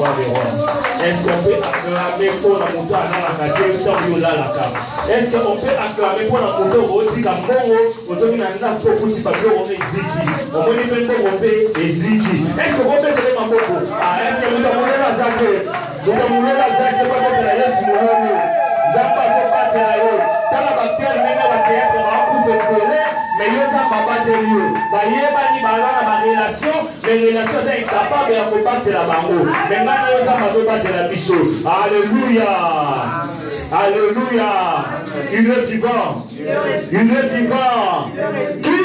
roi des rois. Est-ce qu'on peut acclamer pour la moto à la carte sans lui la carte? Est-ce qu'on peut acclamer pour la moto aussi comme Congo, autour d'une année pour pouvoir faire on est ziki. On peut dire que on fait ziki. Est-ce qu'on peut faire ma moto? Ah, est-ce que nous avons la zaki? Nous avons la zaki pour faire la yes mono. Zapa pour battre la yo. Dans la bataille, même la bataille, on va couper coller. Mais il y a un papa de Dieu. Il y a une relation, les relations sont incapables de combattre la bango. Maintenant, il y a un combattre la bichot. Alléluia. Alléluia. Il est vivant. Il est vivant. Qui?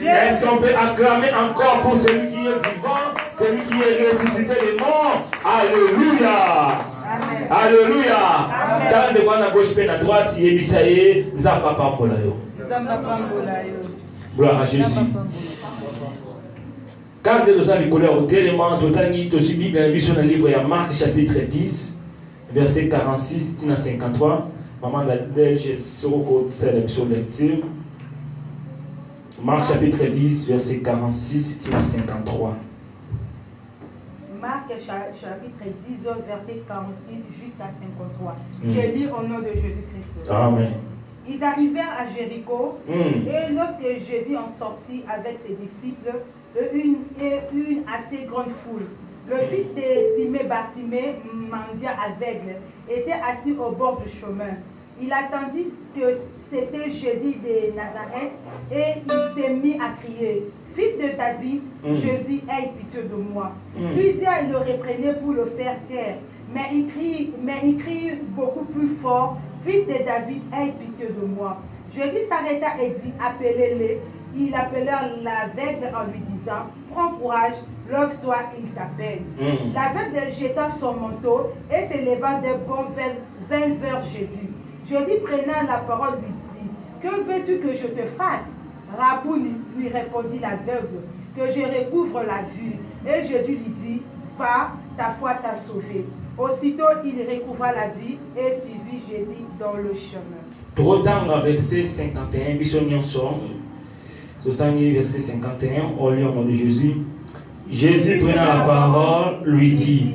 Est-ce qu'on peut acclamer encore pour celui qui est vivant, celui qui est ressuscité des morts? Alléluia. Alléluia. Dans le coin à gauche et à droite, il y a Misaïe, Zamba Pambolayo. Gloire à Jésus. Quand nous avons collé au télément, nous avons lu dans le livre de Marc chapitre 10, verset 46 à 53. Maman la lèche sur la lecture. Marc chapitre 10, verset 46 à 53. Marc chapitre 10, verset 46 jusqu'à 53. Je lis au nom de Jésus-Christ. Amen. Ils arrivèrent à Jéricho, et lorsque Jésus en sortit avec ses disciples et une assez grande foule, le fils de Timée, Bartimée, mendiant aveugle, était assis au bord du chemin. Il attendit que c'était Jésus de Nazareth et il s'est mis à crier: Fils de David, Jésus, aie pitié de moi. Plusieurs le reprenaient pour le faire taire, mais il crie beaucoup plus fort: Fils de David, aie pitié de moi. Jésus s'arrêta et dit: Appelez-les. Ils appelèrent l'aveugle en lui disant: Prends courage, lève-toi, il t'appelle. L'aveugle jeta son manteau et se leva de bon vers Jésus. Jésus prenant la parole lui dit: Que veux-tu que je te fasse? Rabouni, lui répondit l'aveugle, que je recouvre la vue. Et Jésus lui dit: Va, ta foi t'a sauvé. Aussitôt, il recouvra la vie et suivit Jésus dans le chemin. Trop tard, verset 51, Bissonion sort. Verset 51, au nom de Jésus. Jésus prenant la parole, lui dit: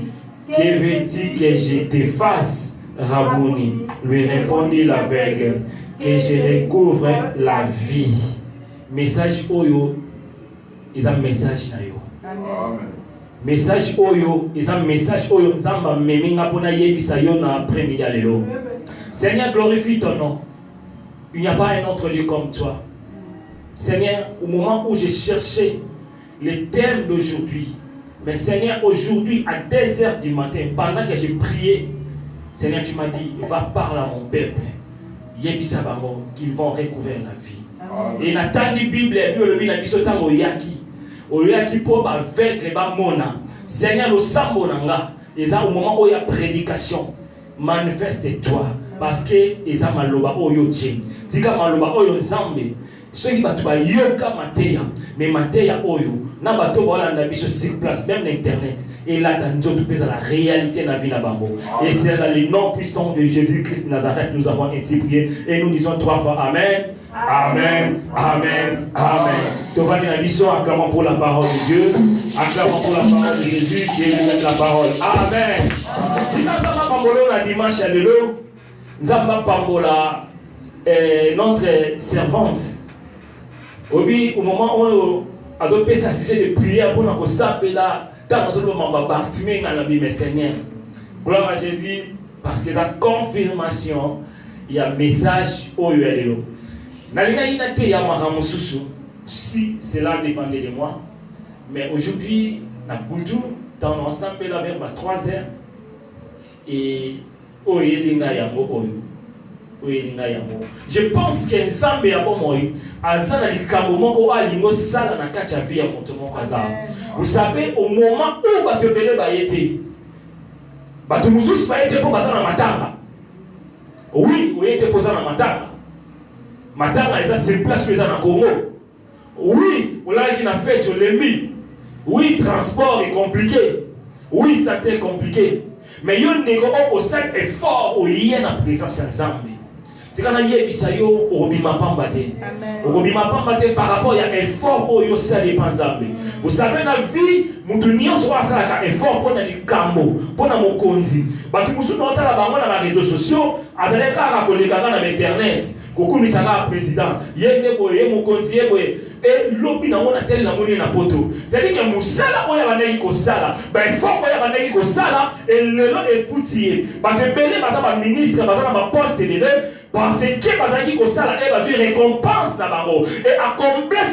Que veux-tu que je te fasse, Rabouni? Lui répondit l'aveugle, que je recouvre la vie. Message Oyo, ils ont un message na yo. Amen. Message Oyo, ils ont un message Oyo. Zamba meminga pona yebisa yo na après-midi lelo. Seigneur, glorifie ton nom. Il n'y a pas un autre Dieu comme toi. Seigneur, au moment où j'ai cherché les thèmes d'aujourd'hui, mais Seigneur, aujourd'hui à 2h du matin, pendant que j'ai prié, Seigneur, tu m'as dit: va parler à mon peuple. Yebisa bango qu'ils vont recouvrir la vie. Et la tandi Bible le bi na biso tango oyaki po ba vaincre ba mona. Seigneur, le sambo nanga, eza au moment où il y a prédication, manifeste-toi parce que eza maloba oyo tche. Tika maloba oyo Nzambe. Ceux qui battent yoka mateya, mais mateya oyo na bato voilà na biso sur place même l'internet et là dans Dieu tout la réalité na vie na bango. Et c'est dans le nom puissant de Jésus-Christ de Nazareth nous avons ainsi prié et nous disons 3 fois amen. Amen, amen, amen. Tu vas dire la mission, acclamons pour la parole de Dieu, acclamons pour la parole de Jésus qui est la parole. Amen. Si nous avons parlé la dimanche à l'élo, nous avons parlé notre servante. Au moment où on a adopté ce sujet de prière pour nous saper là, dans notre Bartimée dans la Bible, Seigneur. Gloire à Jésus, parce que la confirmation, il y a un message au ULO. Si cela dépendait de moi, mais aujourd'hui, dans l'ensemble, vers 3h, et je pense que Nzambe ya bomoi azana likambo moko alingo sala na kati ya vie ya moto moko azala. Vous savez, au moment où bato bele bayete, bato mususu bayete po bazana matanga. Oui, oyete po zana matanga. Matanga eza sur place que eza na Congo. Oui, olaki na fête olembi. Oui, transport est compliqué. Oui, ça est compliqué. Mais yon ndeko au sein effort au yé na présence ya Nzambe. C'est quand il y a bisayo au bima pambate. Au bima pambate par rapport à effort au yo ça dépend zambe. Vous savez la vie, mutunio soit ça ka effort pour les cambo, pour na mokonzi. Batu musu na otala bango na réseaux sociaux, azaleka ka koleka na internet. Koko misala président, yende boye mokonzi boye. Et l'obi na mona tel na moni na poto. C'est-à-dire que musala oya bandeki ko sala, ba effort oya bandeki ko sala et le lot est foutier. Ba te belé ba ministre, ba poste de parce que bazaki ko sala et bazui récompense na bango. Et à combien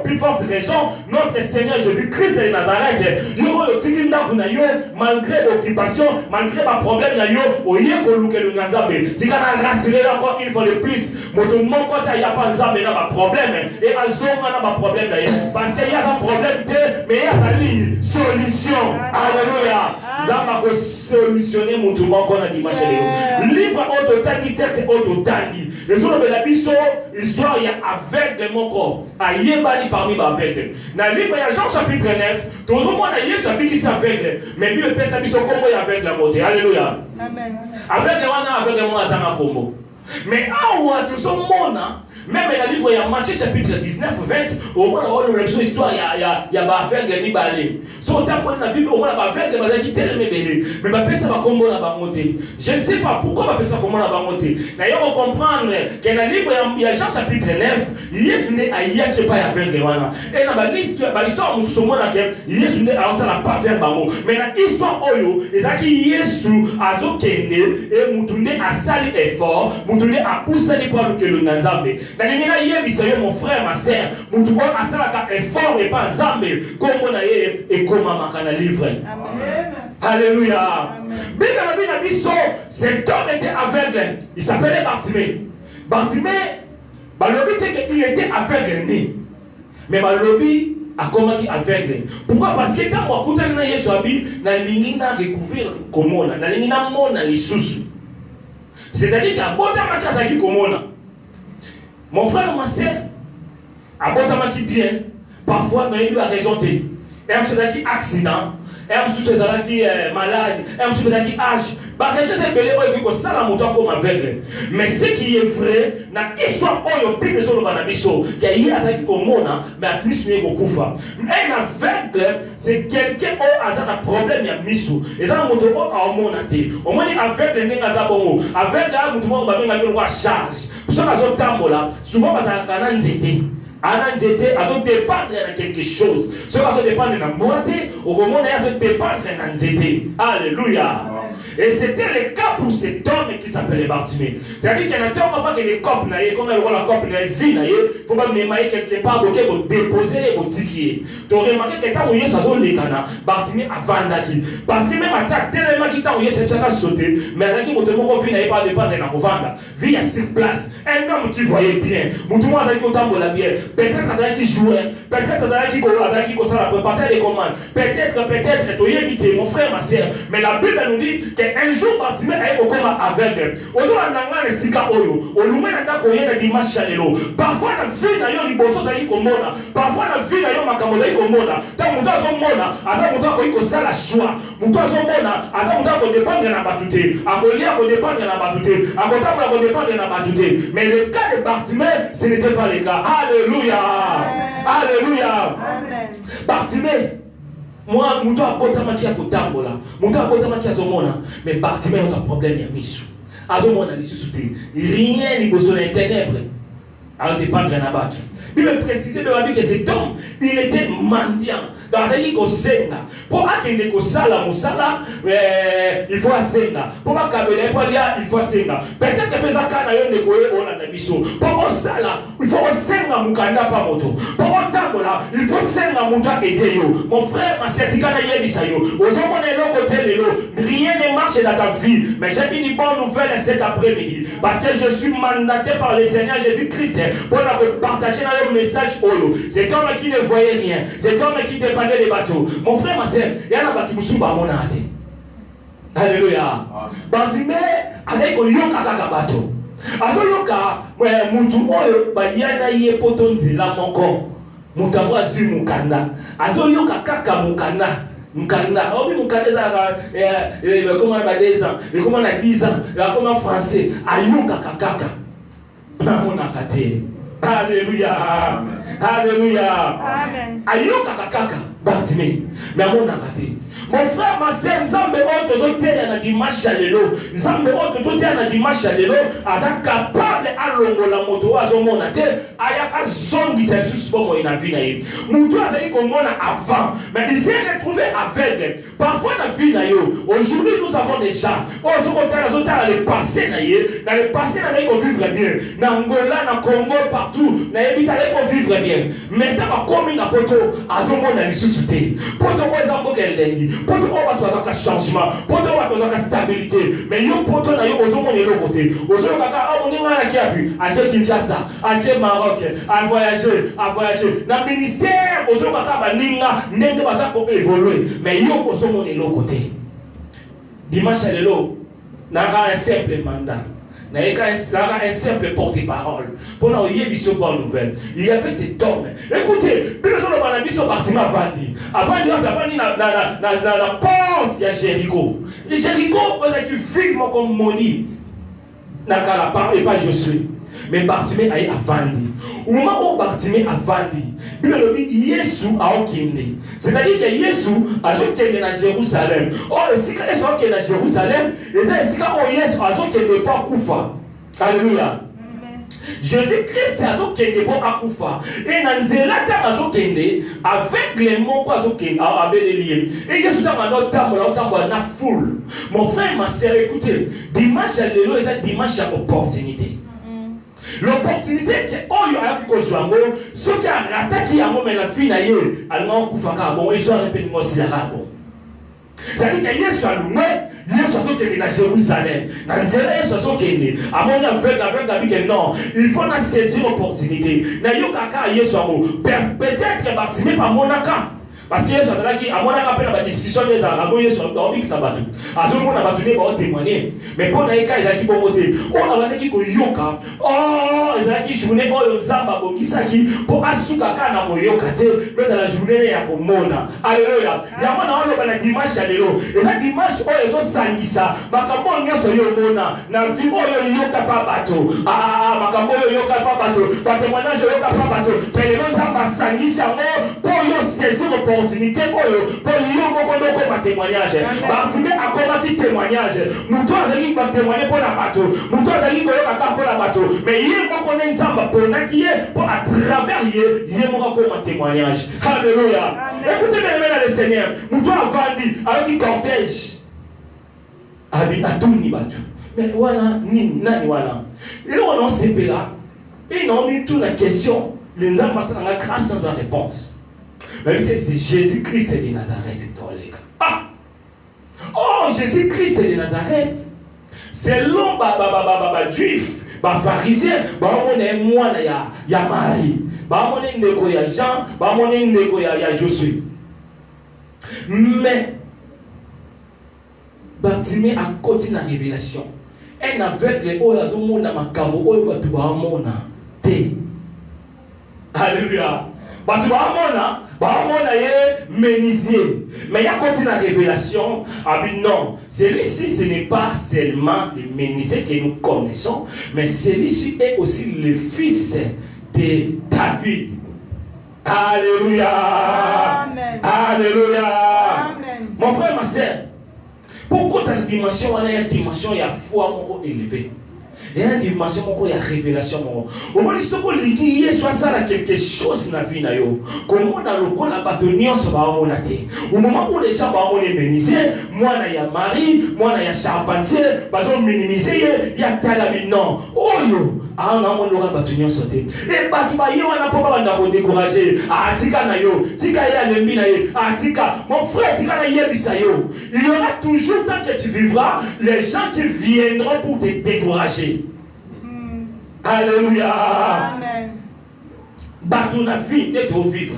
plus forte raison notre Seigneur Jésus-Christ de Nazareth, yo le tikinda kuna yo malgré l'occupation, malgré ma problème na yo, oye ko luke le nzambe. Sikana rassurer encore une fois de plus, moto moko ta ya pas nzambe na ba problème et azonga na ba problème na ye. Parce qu'il y a un problème mais il y a une solution. Alléluia. Zamba ko solutionner moto moko na dimanche leo. Livre autotandi texte autotandi. Les autres de la biso histoire il y a aveugle mon corps. Ayebali parmi les aveugles. Dans le livre il y a Jean chapitre 9, toujours moi na Yesu abiki c'est aveugle. Mais lui le père sa biso kombo ya aveugle la moté. Alléluia. Amen. Aveugle wana aveugle mo azanga kombo. Mais awa tout son mona même dans le livre, il y a Matthieu chapitre 19, 20, au moins on a une histoire, il y a baveugle ni balé. Si on t'a pris la Bible, au moins la baveugle, il y a tellement belé. Mais ma personne va comment la bamoter. Je ne sais pas pourquoi ma personne comment la bamoter. D'ailleurs, on comprend que dans le livre, il y a Jean chapitre 9, Yesu n'est à y a qui pas aveugle. Et dans l'histoire, nous sommes là que Yesu n'est à ça n'a pas fait bamo. Mais dans l'histoire, Oyo, les qui Yesu a zo kende et moutounde a sali effort, moutounde a poussé les poids que le Nazambe. Mon frère, ma soeur, mon tout a ça effort et pas zambe comme on a et comme on a livré. Alléluia. Cet homme était aveugle. Il s'appelait Bartimée. Bartimée, le but est qu'il était aveugle né. Mais le lobby a commencé aveugle. Pourquoi? Parce que quand on écoute un Yesu abi, na lingina recouvrir comment na lingina mona les sous. C'est-à-dire qu'il y a beaucoup de choses qui comment. Mon frère, ma soeur, à Botama qui bien, parfois, mais il doit raisonner. Et un chose qui accident, et un chose qui est malade, et un chose qui âge. Bah, quelque chose est belé, il faut que ça la montagne comme aveugle. Mais ce qui est vrai, dans l'histoire, il y a plus de choses dans la mission, qu'il y a ça qui commande, mais à plus il y a beaucoup. Un aveugle, c'est quelqu'un qui a un problème, il y a mission. Et ça, on montre au monde. Au moins, aveugle, il y a un bon mot. Aveugle, il y a une charge. Pour ceux qui ont là, souvent, il y a un anxiété. Ananzete, à dépendre de quelque chose. Ceux qui dépendre de la moitié, au moment où ils dépendre de l'anxiété. Alléluia. Et c'était le cas pour cet homme qui s'appelait Bartimée. C'est-à-dire qu'il y a un homme qui a des copes, comme elle voit la cope, il faut pas me quelque part, pour déposer les boutiques. Tu as remarqué que quand on y est, ça zone les canards, Bartimée a vendu. Parce que même attaque tellement qu'il t'a oublié, c'est ça qui a sauté. Mais avec qui mon témoin n'a pas dépendre de la vendre. Vie à 6 places. Un homme qui voyait bien. Mon témoin a dit qu'on t'a la bière. Peut-être qu'il jouait. Peut-être qu'il préparait les commandes. Peut-être, tu y es mon frère, ma soeur. Mais la Bible nous dit qu'un jour, Bartimée a été comme aveugle. Aujourd'hui, on a un sika oyo. On nous met dans le dimanche chalelo. Parfois, la vie n'a pas de ça comme mona. Parfois, la vie n'a pas de comme mona. Tant que nous mona, à ça, nous avons la choix. Nous avons mona, à ça, nous avons dépendre de la batute. À Golia, on dépend de la batute. À Gotam, on dépend de la batute. Mais le cas de Bartimée, ce n'était pas le cas. Alléluia. Alléluia. Bartimée. Moi, je suis un peu de temps. Je suis un peu de temps. Mais Bartimée a un problème. Rien n'est besoin d'internet. Alors, dépendre de la bac. Il me précisait que cet homme, il était mendiant. Dans la vie, pour qu'il ne sala, il faut senga. Pour il faut senga. Peut-être que les akana yon on a des missions. Pour sala, il faut senga mukanda pas moto. Pour là, il faut senga muta aider yo. Mon frère, ma certificana yebisa yo. Rien ne marche dans ta vie. Mais j'ai une bonne nouvelle cet après-midi. Parce que je suis mandaté par le Seigneur Jésus-Christ pour partager un message. C'est comme qui ne voyait rien. C'est comme qui dépendait des bateaux. Mon frère, ma soeur, il y a un bateau qui m'a monté. Alléluia. Bartimée, avec un yoka kaka bateau. Azo yoka, mutu oyo bayana ye potonzela moko. Mutamwa zi mukanda. Azo yoka kaka mukanda. Mukanda. Obi mukanda za comment on a 10 ans, comment on a 10 ans, comment français. Ayoka kaka. Namona raté. Alléluia. Alléluia. Amen. Ayoka kaka Bartimée. Mais amona raté. Mon frère, ma sœur, Nzambe oyo tozoteya na dimanche ya lelo, Nzambe oyo tozoteya na dimanche ya lelo, aza capable alongola moto oyo azomona te, ayaka zongisa lisusu bomoi na vie na ye. Moto azali komona avant, mais il s'est retrouvé aveugle. Parfois na vie na yo, aujourd'hui nous avons des gens, oyo sokotala azotala le passé na ye, na le passé na ye ko vivre bien, na Angola, na Congo, partout, na yebi tala ko vivre bien. Maintenant bakomi na poto azomona lisusu te. Poto oyo eza mboka elengi. Poto oyo bato bazaka changement, poto oyo bato bazaka stabilité, mais yo poto na yo ozomona eloko te. Ozokaka moninga na kiapi, ake Kinshasa, ake Maroc, a voyager. Na ministère ozokaka baninga ndenge baza ko évoluer, mais yo ozomona eloko te. Dimanche à lelo, naka un simple mandat. Un simple porte-parole. Pendant qu'il y a une bonne nouvelle, il y avait cet homme. Écoutez, puis nous avons mis son bâtiment avant la porte, il y a Jéricho. Et Jéricho, on a du film comme Moni. N'a et pas je suis. Mais Bartimée a avandi. Au moment où Bartimée a avandi, il a dit Yesu a okende. C'est-à-dire que Yesu a okende na Jérusalem. Or, si Yesu a okende na Jérusalem, et ça, si Yesu a okende pas Koufa. Alléluia. Jésus-Christ a okende pas Koufa. Et dans Zélata a okende avec les mots quoi okende à Bélélié. Et Yesu a mandé na foule. Mon frère, ma sœur, écoutez, dimanche à l'élo, c'est dimanche à opportunité. L'opportunité que Oyo a pu jouer, ce qui a raté qui a moment la fin na ye, allons kufaka bon, ils sont répétés aussi là bon. C'est-à-dire que Yesu a loué, Yesu a sorti na Jérusalem, na Nzela Yesu a sorti. À mon avec que non, il faut na saisir l'opportunité. Na yo kaka Yesu a peut-être Bartimée par monaka. Parce que Yesu a dit, à mon appel à la discussion, les Arabes, Yesu a dit que ça va tout. À ce moment, on a battu les témoigner. Mais pour les cas, ils ont dit bon côté. On a dit que yoka. Oh, ils ont dit journée, oh, ils ont dit ça qui pour asuka kana mo yoka. Mais dans la journée, il y a comme mona. Alléluia. Il y a mon on a dimanche à l'élo. Et la dimanche, oh, ils ont sangisa. Makambo nyoso yo mona. Na vie oh yo yoka pas bateau. Makambo yo yoka pas bateau. Parce que maintenant je yoka pas bateau. Mais les gens ça va sangisa pour yo saisir opportunité pour yo moko ma témoignage. Bartimée a combattu témoignage. Muto azali ba témoigner pour la bateau. Muto azali ko yoka pour la bateau. Mais yé moko ne nzamba pour na qui est pour à travers yé moko ko ma témoignage. Alléluia. Écoutez bien le Seigneur. Muto avandi avec cortège. Abi atuni batu. Mais voilà ni nani voilà. Et là on s'est là. Et non mis toute la question. Les nzamba ça na grâce dans la réponse. Mais c'est Jésus-Christ de Nazareth. Ah! Oh, Jésus-Christ de Nazareth. C'est l'homme juif, pharisien, on est moi, il y a Marie, on est il y a Jean, on est il y a Josué. Mais, Bartimée a continué la révélation. Un aveugle, oh, il y a un monde dans ma cambo, oh, il y a un monde. Alléluia. Tu vas menuisier. Mais il y a continué la révélation. Ah oui, non. Celui-ci, ce n'est pas seulement le menuisier que nous connaissons, mais celui-ci est aussi le fils de David. Alléluia. Amen. Alléluia. Amen. Mon frère, ma soeur, pourquoi dans la dimension, on a une dimension, il y a foi élevée. Il y a une dimension, il y a une révélation. Au moment où il y a quelque chose dans la vie, comment dans le coin, la bâtonnière se va monter. Au moment où les gens vont minimiser, moi, il y a Marie, moi, il y a Charpentier, ils vont minimiser, il y a Talabi. Non. Oh, ah, non, on aura bâtonnière sauté. Et Batoubaye, on n'a pas de décourager. Ah, Tika Nayo, Tika Yalembi Naye, ah, Tika, mon frère, Tika Naye Bisayo. Il y aura toujours, tant que tu vivras, les gens qui viendront pour te décourager. Alléluia. Amen. Batou na vie de te vivre.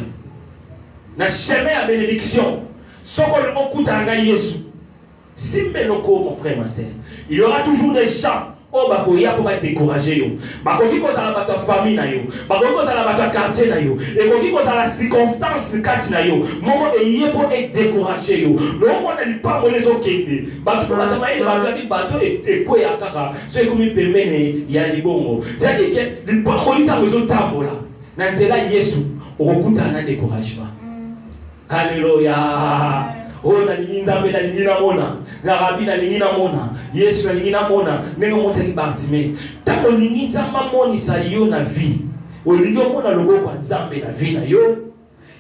Na chemin à bénédiction. Soko le mot koutanga Yesu. Simbeloko, mon frère, ma sœur. Il y aura toujours des gens Oh, bakoya pour décourager yo. Bakoki ko sala bato famille na yo. Bakoki ko sala bato quartier na yo. Et koki ko sala circonstance kati na yo. Moko eye pour être décourager yo. Non mo na pas mo les okende. Bato ko sala ba di bato e ko ya kaka. So ekomi pemene ya libongo. C'est que li pas mo lita bezo tambola. Na nzela Yesu okuta na découragement. Alléluia. Oh na lingi nzambe na lingi na mona na rabi na lingi na mona Yesu na lingi na mona ndenge motaki Bartimée tango lingi nzamba monisa yo na vie olingi omona loboko nzambe na vie na yo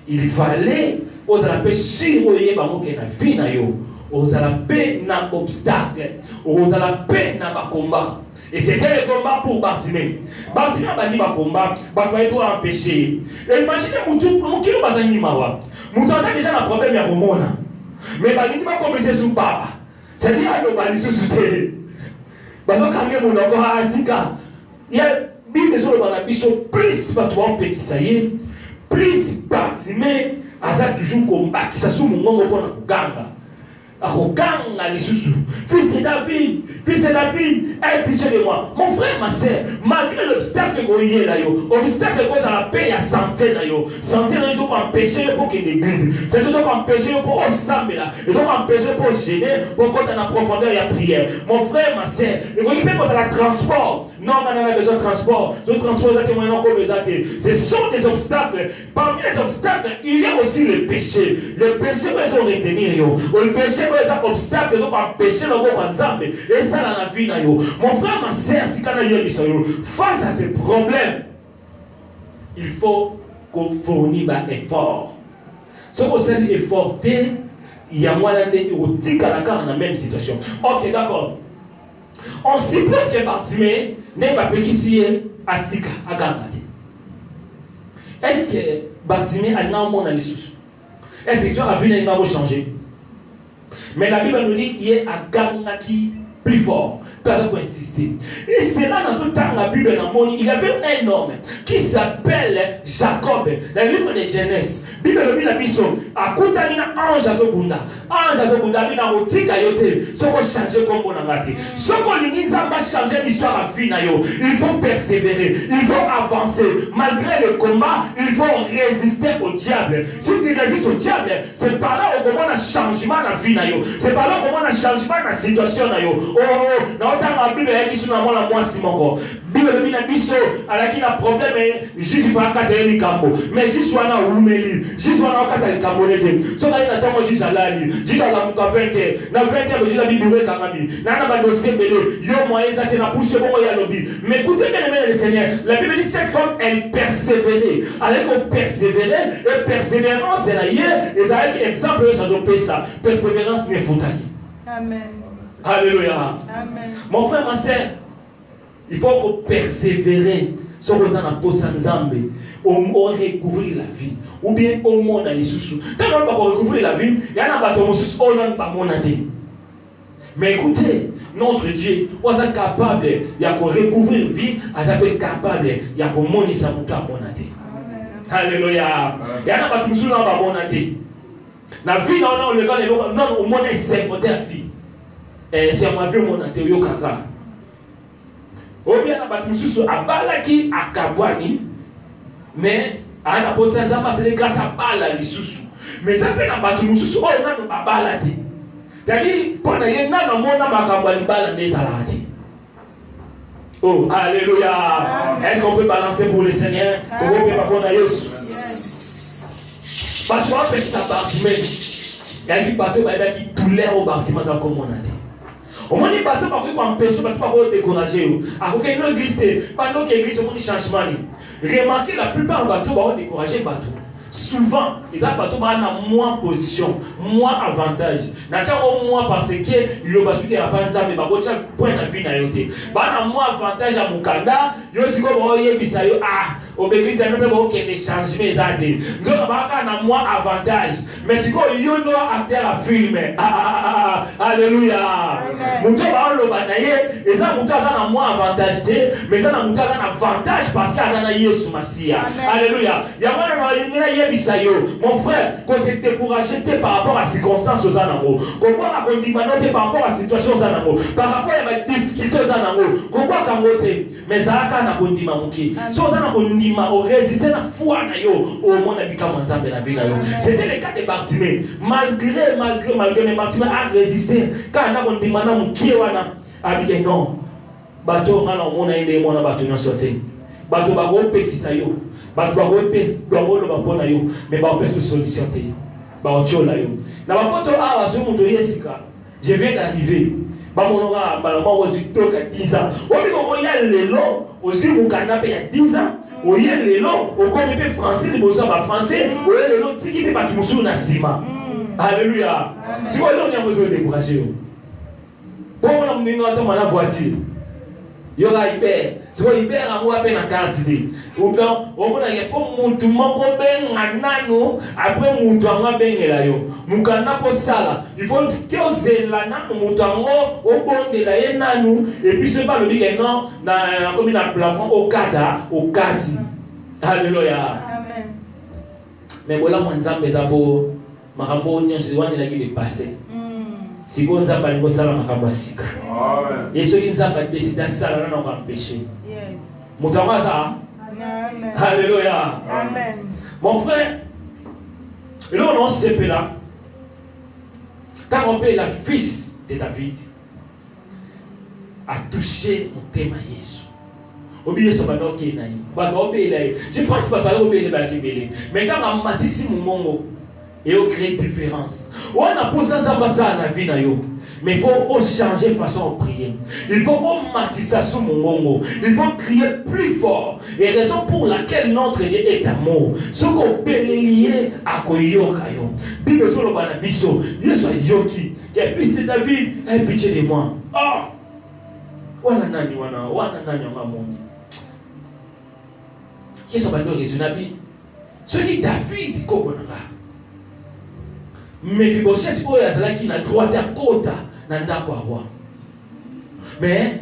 il fallait ozala pe sur oyeba moke na vie na yo ozala pe na obstacle ozala pe na bakomba. Et c'était le combat pour Bartimée. Bartimée a dit ba combat ba doit empêcher. Et imaginez mon kilo bazangi mawa mutanza déjà na problème ya romona. Mais balingi bakomisa sur papa. C'est-à-dire que balisi soute. Bazo kange mon encore atika. Il y a Bible sur le banabiso plus batwa pekisa ye. Plus Bartimée aza toujours combat qui sa sou mongo pona kuganga. Akoganga lisusu. Fils de David, aie pitié de moi. Mon frère, ma soeur, malgré l'obstacle que vous là, obstacle que vous avez la paix à santé là, santé là, ils ont empêché pour qu'il l'église. C'est tout ça qu'on empêché pour ensemble là. Ils ont empêché pour gêner, pour qu'on ait la profondeur et la prière. Mon frère, ma soeur, et vous dites pour la transport. Non, on a besoin de transport. Ce transport, ce sont des obstacles. Parmi les obstacles, il y a aussi le péché. Le péché, ils ont retenir. Le péché, ils ont obstacles, ils ont empêché le mot ensemble. Et ça, dans la vie, mon frère, ma soeur, face à ces problèmes, il faut qu'on fournisse un effort. Ce qu'on s'est dit effort, il y a moyen de dans la même situation. Ok, d'accord. On suppose que Bartimée n'est pas ici à Tika, à Gangati. Est-ce que Bartimée a un monde à l'issue? Est-ce que tu as vu un changer? Mais la Bible nous dit qu'il est à Gangati plus fort. Personne peut insister. Et c'est là dans tout temps la Bible il y avait un homme qui s'appelle Jacob dans le livre de Genèse. Bible dit la Bible à Koutanina ange azobunda. Ange azobunda bina otika yote. Ce qu'on change comme on a raté. Ce qu'on dit ça va changer l'histoire à vie na yo. Il faut persévérer, il faut avancer malgré le combat, il faut résister au diable. Si tu résistes au diable, c'est par là où on a changement dans la vie na yo. C'est par là où on a changement dans la situation na yo. La Bible est dit na mona mwasi moko. Bible dit na biso alaki na problème juste fa kata ni kambo. Mais juste wana umeli, juste wana kata ni kambo nete. So kali na tango juste alali, juste ala muka 20. Na 20 juste la Bible kangami. Na na ba dossier belé, yo moyen za te na pousse bongo ya lobby. Mais écoutez bien le Seigneur, la Bible dit cette femme elle persévérait. Avec au persévérer et persévérance elle a hier, et ça avec exemple ça je ça. Persévérance n'est fautaki. Amen. Alléluia. Amen. Mon frère, ma soeur, il faut qu'on persévère sur les apôtres Nzambe. On recouvrir la vie. Ou bien au monde dans les sous. Quand on va recouvrir la vie, il y a un bateau qui on pas monter. Mais écoutez, notre Dieu, on est capable de recouvrir la vie, on est capable de monter sa monter à monter. Alléluia. Il y a un bateau qui va monter. La vie, non, le gars, non, au monde, c'est monter la vie. C'est ma vie, mon atelier kaka. Ou bien la bâtiment à Balaki à Kabwani, mais à la poste Nzamba c'est grâce à Bala les sous. Mais ça fait la bâtiment sous on a pas balati. C'est-à-dire pendant y a non mon Kabwani Bala des salati. Oh alléluia. Est-ce qu'on peut balancer pour le Seigneur? Pour vous faire pour Jésus. Bâtiment fait ça bâtiment. Il y a qui bateau qui douleur au bâtiment dans comme on a dit. Au moins, les bateaux ne peuvent pas empêcher, ne peuvent pas décourager. À aucune église, pendant qu'il y a une église, changement. Remarquez, la plupart des bateaux vont décourager les bateaux. Souvent, les bateaux ont moins position, moins avantage. Au moins parce que le bateau qui a pas de mais point de vie na moins avantage à Mukanda, yo si ko boye bisayo au église ne peut pas qu'il change mes donc na moins avantage. Mais si ko yo doit acter à filmer. Alléluia. Muto ba loba na ye, eza muto azana moins avantage te, mais ça na muto azana avantage parce qu'azana Yesu Masia. Alléluya. Yamana na yengina yebisa yo. Mon frère, qu'on s'est découragé par rapport à circonstances aux anamo. Comment la condimanote par rapport à situation aux anamo. Par rapport à la difficulté aux anamo. Comment kangote, mais ça a na kondima muki. So zana kondima o résister na foi na yo au monde abika mwanzambe na vida yo. C'était le cas de Bartimée. Malgré mais Bartimée a résisté. Quand na kondima na muki wana abike non. Bato ngala mona inde mona bato nyosote. Bato bago pekisa yo. Bato bago pes bago lo bapona yo. Mais ba pes solution te. Ba otiola yo. Na bapoto awa so muto yesika. Je viens d'arriver. Bamonora balama wozi toka 10 ans. Obi ko ya lelo, ozi mukanda pe ya 10 ans. Oye lelo, okomi pe français, liboso ba français, oye lelo tiki pe batu musu na sima. Alléluia. Si vous voulez on besoin de décourager. Pour on a mninga to na voiture. Yoga Iber, si vous Iber a moi pe na carte d'identité. Ou donc, on a il faut muntu moko benga nano après muntu anga bengela yo. Mukanda po sala. Il faut que zela na muntu ango o bondela ye nanu et puis c'est pas le dit que non na comme na plafond au kati. Alléluia. Amen. Mais voilà mon nzambe zabo makambo nyonso wani la ki dépasser. Si vous avez un peu de temps, et ceux qui ont décidé de faire ça, on va empêcher. Alléluia. Amen. Mon frère, et là on s'est là. Quand on paie la fils de David, a touché mon thème à Jésus. Oubliez ce ballon qui est naïf. Je pense pas que oublier les mais quand on a matissi mon mongo, et on crée différence. On a posé ça dans la vie, mais il faut changer de façon de prier. Il faut matisser sous mon mongo. Il faut crier plus fort. Et raison pour laquelle notre Dieu est amour. Ce qu'on peut lier à Koyoka. Bible sur le banabiso. Yesu Yoki, qui est fils de David, aie pitié de moi. Oh! Wana nani ngamoni. Yesu bando raisonnable. Ce qui David kokonanga. Mais Mephibosheth oyo azalaki na droite à kota na ndako ya roi. Mais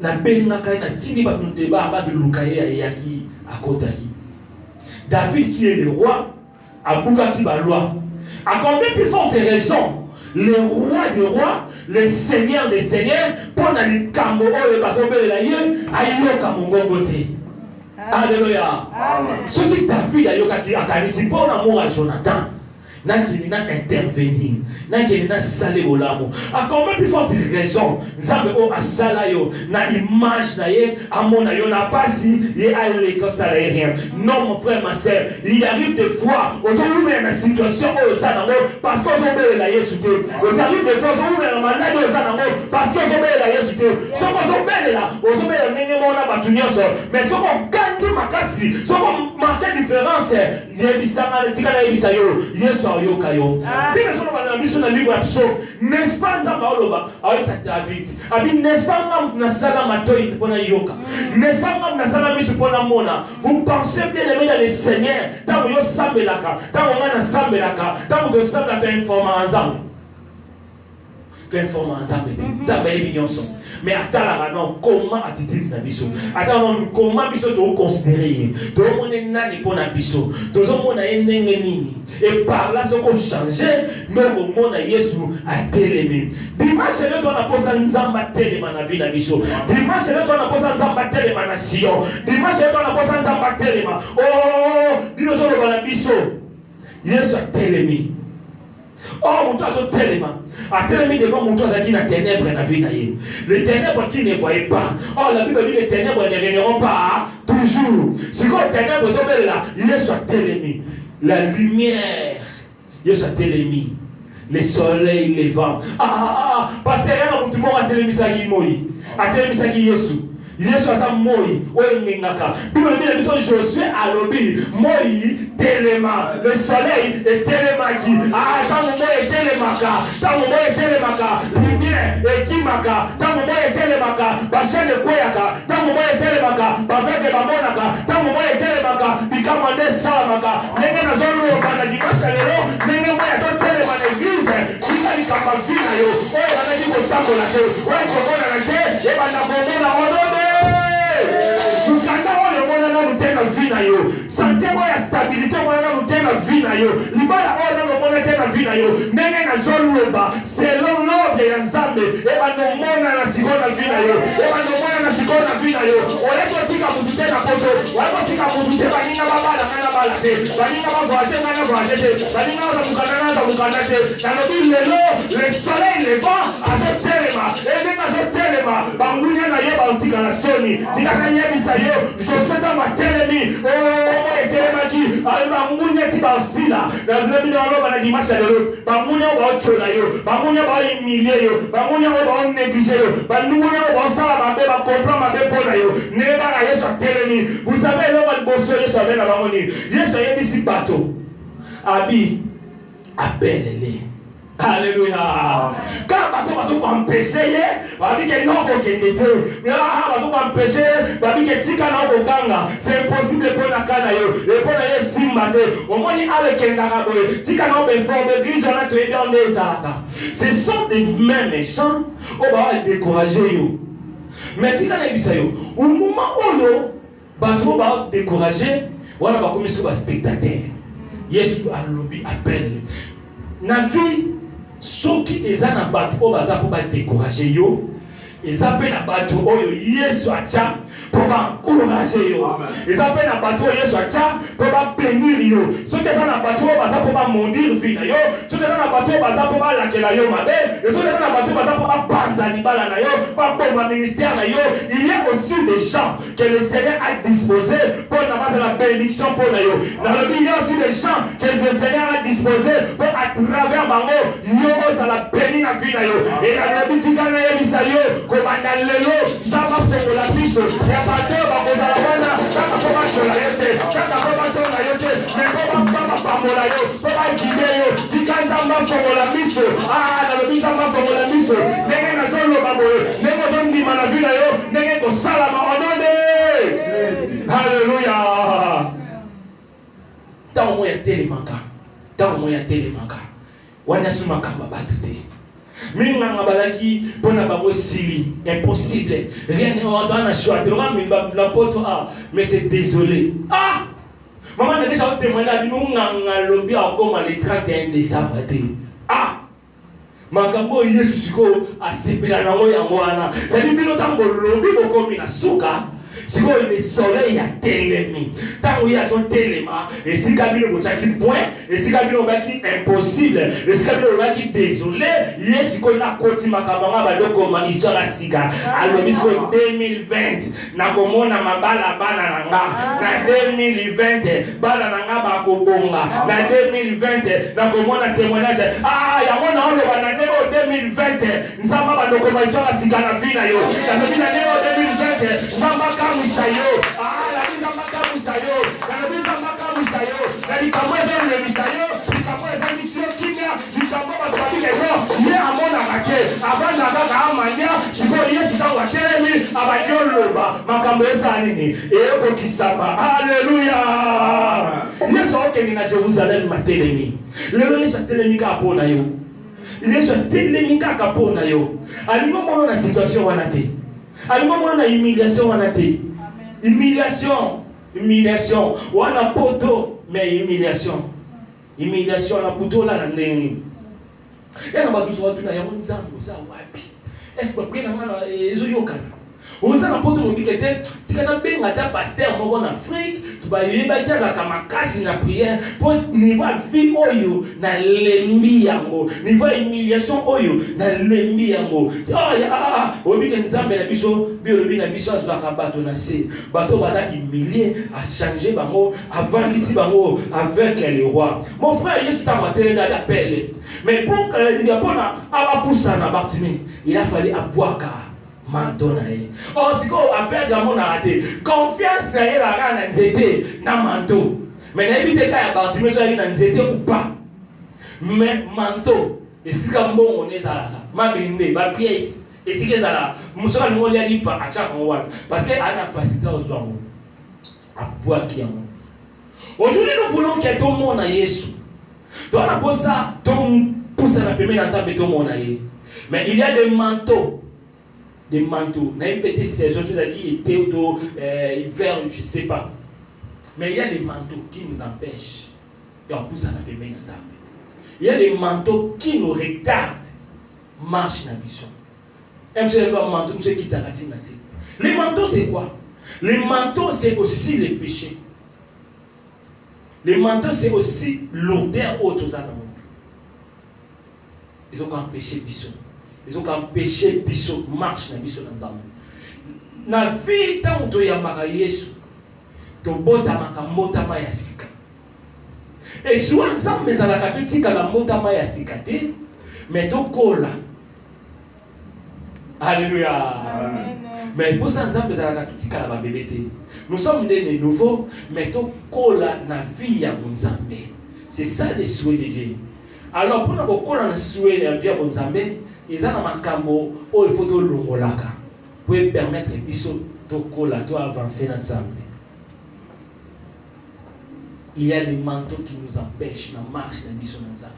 na bengaka na tindi ba ndeba ba biluka ye yaki akotaki. David qui est le roi a bukaki ba loi. À combien plus forte raison le roi des rois, le seigneur des seigneurs pour na likambo oyo bazobelela ye ayoka mongongo te. Alléluia. Ce qui David ayokaki akanisi pour l'amour à Jonathan. N'a qu'il n'a intervenir, n'a qu'il n'a salé au lamo. À combien plus forte raison, Zambe o asalayo, na image na ye, à mon ayo na pas si, ye a l'école rien. Non, mon frère, ma soeur, il arrive des fois, aux hommes dans la situation où ça n'a parce qu'on s'en la yesuté. Aux arrive des fois, aux hommes dans la maladie où ça n'a parce qu'on s'en la yesuté. Ce qu'on s'en là, aux hommes dans la minimum na batunyoso, mais ce qu'on gagne makasi, ce qu'on marque différence, yebisanga le tika na yebisayo, yesu yokayo. Bible sur le biso na livre Psaume, n'est-ce pas nzamba oloba, avec David. Abi n'est-ce pas ngam na sala matoyi pona yoka. N'est-ce pas ngam na sala misu pona mona. Vous pensez bien aimer dans le Seigneur, tant yo sambelaka, tant on na sambelaka, tant que sambela ka informa ensemble. Que informa ensemble. Ça va être nyonso. Mais atala non comment attitude na biso. Atala non comment biso to considérer. To mona nani pona biso. To zo mona ndenge nini. Et par là, ce qu'on changeait, mais au monde à Jésus a télémé. Dimanche, le temps, on a posé un zamba téléma na vie na biso. Dimanche, le temps, on a posé un zamba téléma na Sion. Dimanche, le temps, on a posé un zamba téléma. Oh, dis-nous sur le biso. Jésus a télémé. Oh, mon toit, c'est téléma. A télémé devant mon toit, qui n'a ténèbres na vie na ye. Les ténèbres qui ne voyaient pas. Oh, la Bible dit les ténèbres ne régneront pas toujours. Si les ténèbres sont là, Jésus a télémé. La lumière, Jésus a télémis. Le soleil, les vents. Pasteur, il y a un télémis à Moïse. A télémis à Jésus. Jésus a Moïse. Oengengaka. Bible dit que Josué a lobby. Moïse, téléma. Le soleil est télémaki. Tant que moi est télémaka. Tant que moi est télémaka. Lumière est kimaka. Tant que moi est télémaka. Bachane kweyaka. Tant que moi est télémaka. Baveke bamonaka. Tant que moi est télémaka. Bikamande salamaka. Nenge na zolo bana dimanche lelo. Nenge moi est téléma l'église. Kika likamba vile na yo oyo bazali kotambola te oyo komona na te ebanda komona monode mukanda oyo mona nanu te na vi na yo sante oyo ya stabilité mona nanu te na vi na yo libala oyo nanu mona te na vi na yo ndenge nazoloba selon l'ordre ya nzambe ebanda mona na sikoyo na vi na yo ebanda mona na sikoyo na vi na yo oye kotika mutu te na poto oye kotika mutu te baninga babala ngai na bala te baninga bavoyage ngai na voyage te baninga bazamukana ngai nazamukana te nalobi lelo le soleil levant azotelema ndenge azotelema bangunia na ye baotikala soni tikaka yebisa yo joseta matelemi omo etelemaki bangunia ti baosila nabilobi na baloba na dimanche ya lelo bangunia oyo baocola yo bangunia baohumilie yo bangunia oyo baonéglige yo bangunia oyo baosala mabe bakomprend mabe mpo na yo ndenge kaka yesu atelemi vous savez eloko liboso yesu abe na bango nini yesu ayebisi bato abi apelele. Alléluia. Quand bateau va se empêcher, va dire que non faut qu'il était. Mais là va se empêcher, va dire que tika na okanga. C'est impossible pour na kana yo. Et pour na yo simbate. Au moins ni avec kendanga boy. Tika na be fort be grise on a tué dans des salaka. Ce sont des mêmes méchants au va décourager yo. Mais tika na bisa yo. Au moment où yo bateau va décourager, voilà va commencer à spectateur. Yesu a lobby appelle. Na vie soki eza na bato oyo baza mpo badécourage yo eza mpe na bato oyo yesu atya mpo baencourage yo eza mpe na bato oyo yesu atya mpo babenir yo soki eza na bato oyo baza mpo bamondir vi na yo soki eza na bato oyo baza mpo balakela yo mabe soki eza na bato oyo baza mpo bapanza libala na yo babomba ministère na yo il y a aussi des gens que le Seigneur a disposé pour la bénédiction pour na yo il y a aussi des gens que le Seigneur a disposé pour à travers bango yo ozala béni na vi na yo et la bitika na yebisa yo kobanda lelo nzamba fongola biso ya bato bakozala wana kaka po bacola yo te kaka po batonga yo te mais po bapambola yo po bagide yo tika nzamba fongola biso nalobi nzamba fongola biso ndenge nazoloba boye ndenge ozondima na vi na yo ndenge kosalama onode halleluya ntango moya telemaka wana si makambo bato te minganga balaki mpona bango sili impossible rien on a choix te la poto mais c'est désolé maman déjà au témoignage bino nganga lobi akoma le 31 décembre te makambo yesu siko asepela nango yango wana c'est-à-dire bino tango lobi bokomi na suka siko le soleil a telemi tango ya son telema esika bino bochaki point esika bino baki impossible esika bino baki désolé yesiko na koti makabanga badoko ma histoire ya sika alobi siko 2020 na komona mabala bana nanga na 2020 bala nanga bakobonga na 2020 na komona témoignage yango na oloba na ndenge 2020 nzamba badoko ma histoire ya sika na vi na yo alobi na ndenge 2020 nzamba misayo la vida maka misayo la vida maka misayo la likamweza le misayo likamweza misio kimya likamwa batwali kezo ye amona make abana kaka amanya siko yesu sawa telemi abadioloba makambo esa nini eko kisamba haleluya yesu okeni na Jerusalem matelemi lelo yesu telemi ka pona yo yesu telemi ka pona yo alingo mono na situation wana te alingo mono na humiliation wana te humiliation wana poto mais humiliation na butola na ndenge yana bato so watu na yango nzambo za wapi est-ce que prena ngana ezuyokana oza na poto mobikete tikana benga ta pasteur moko na Afrique tubayeba kiaka makasi na prière pour niveau vie oyo na lembi yango niveau humiliation oyo na lembi yango obike nzambe na biso biolobi na biso azwaka bato na se bato bata humilier a changer bango avant ici bango avec les rois mon frère Yesu tamatere d'appel mais pour que il y a pas à pousser na Bartimée il a fallu aboaka mantona ye siko affaire d'amour na raté confiance na ye la na nzete na manteau mais na ebite ka ya Bartimée so na nzete ou pas mais manteau esika mbongo nezalaka mabende ba pièce esika ezala musala ngoli ya lipa acha ngwana parce que ana facilité ozwango aboaki yango aujourd'hui nous voulons que tout le monde na Yesu toi na bossa ton pousse la première dans sa béton mon aïe. Mais il y a des manteaux. Des manteaux. Il y a une petite saison, je veux dire, été auto, hiver, je ne sais pas. Mais il y a des manteaux qui nous empêchent. Et on pousse la première dans sa béton. Il y a des manteaux qui nous retardent. Marche dans la vision. Les manteaux, c'est quoi? Les manteaux, c'est aussi les péchés. Les manteaux, c'est aussi l'odeur aux animaux. Ils ont empêché Bissot. Ils ont empêché Bissot marche dans Bissot dans le na vie tant que yamaka Yesu to bota makamota ya sika. Et soit ensemble mais à la catholique la mota ya sika te mais to kola. Alléluia. Amen. Mais pour ça ensemble mais à la catholique la bébé te. Nous sommes des nouveaux mais to kola na vie ya Nzambe. C'est ça le souhait de Dieu. Alors pour nous kola na souhait ya vie ya Nzambe, ils ont un makambo où il faut tout l'ongolaka pour permettre Bissot de kola de avancer dans Nzambe. Il y a des manteaux qui nous empêchent de marcher dans Bissot dans Nzambe.